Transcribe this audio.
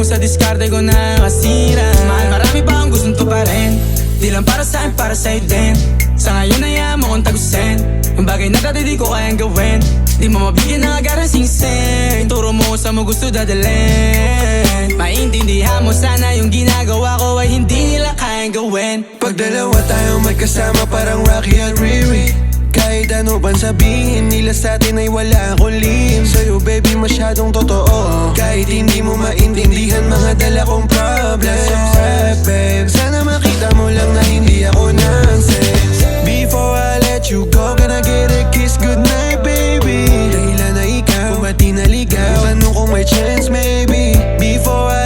sa diskarte ko na kasira. Mahal, marami pa akong gustong tuparin, di lang para sa'kin, para sa'yo din. Sa ngayon hayaan mo kong tagusin ang bagay na dati di ko kayang gawin. Di mo mabigyan ng agarang singsing, turo mo kung saan mo gusto dadalhin. Maintindihan mo sana yung ginagawa ko ay hindi nila kayang gawin. Pag dalawa tayong magkasama parang Rocky at Riri, kahit ano bang sabihin nila sa'tin ay wala akong lihim. Sa'yo baby masyadong totoo, kahit hindi mo maintindihan mga dala kong